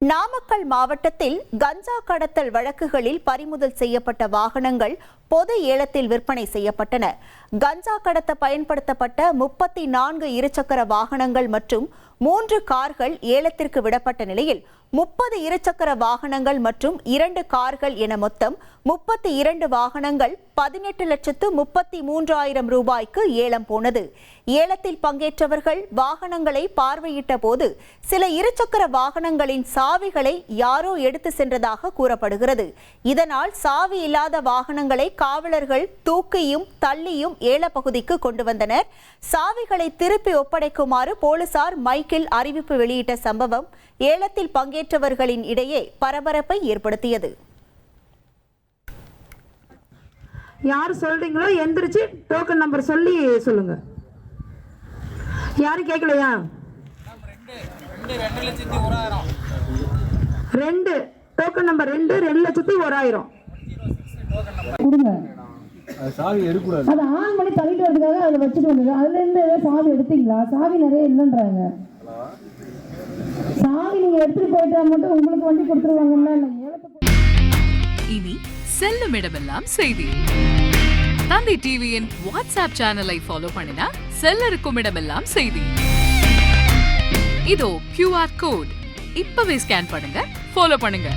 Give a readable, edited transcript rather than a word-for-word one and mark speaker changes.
Speaker 1: நாமக்கல் மாவட்டத்தில் கஞ்சா கடத்தல் வழக்குகளில் பறிமுதல் செய்யப்பட்ட வாகனங்கள் பொது ஏலத்தில் விற்பனை செய்யப்பட்டன. கஞ்சா கடத்த பயன்படுத்தப்பட்ட 34 இருசக்கர வாகனங்கள் மற்றும் 3 கார்கள் ஏலத்திற்கு விடப்பட்ட நிலையில் 30 இருசக்கர வாகனங்கள் மற்றும் 2 கார்கள் என மொத்தம் 32 வாகனங்கள் 18,33,000 ரூபாய்க்கு ஏலம் போனது. ஏலத்தில் பங்கேற்றவர்கள் வாகனங்களை பார்வையிட்ட போது சில இருசக்கர வாகனங்களின் சாவிகளை யாரோ எடுத்து சென்றதாக கூறப்படுகிறது. இதனால் சாவி இல்லாத வாகனங்களை காவலர்கள் தூக்கியும் தள்ளியும் ஏல பகுதிக்கு கொண்டு வந்தனர். சாவிகளை திருப்பி ஒப்படைக்குமாறு போலீசார் மைக்கில் அறிவிப்பு வெளியிட்ட சம்பவம் ஏலத்தில் பங்கேற்றவர்களின் இடையே பரபரப்பை ஏற்படுத்தியது.
Speaker 2: யார் சொல்றீங்களோ எந்திரிச்சு டோக்கன் நம்பர் சொல்லி சொல்லுங்க. யாரும் கேட்கலையா? 2 டோக்கன் நம்பர் 2,02,01,000
Speaker 3: கொடுங்க. சாவி எடுக்கூடாது. அதை ஆன் பண்ணி தள்ளிட்டு வரதுக்காக அதில் வச்சுட்டு வந்தது. அதுல இருந்து சாவி எடுத்தீங்களா? சாவி நிறைய இல்லைன்றாங்க. சாவி நீங்க எடுத்துட்டு போயிட்டா மட்டும் உங்களுக்கு வண்டி கொடுத்துருவாங்கன்னா.
Speaker 4: இனி செல்லும் இடமெல்லாம் செய்தி. தந்தி டிவியின் வாட்ஸ்அப் சேனலை ஃபாலோ பண்ணினா செல்லருக்கும் இடமெல்லாம் செய்தி. இதோ QR கோட் இப்பவே ஸ்கேன் பண்ணுங்க, ஃபாலோ பண்ணுங்க.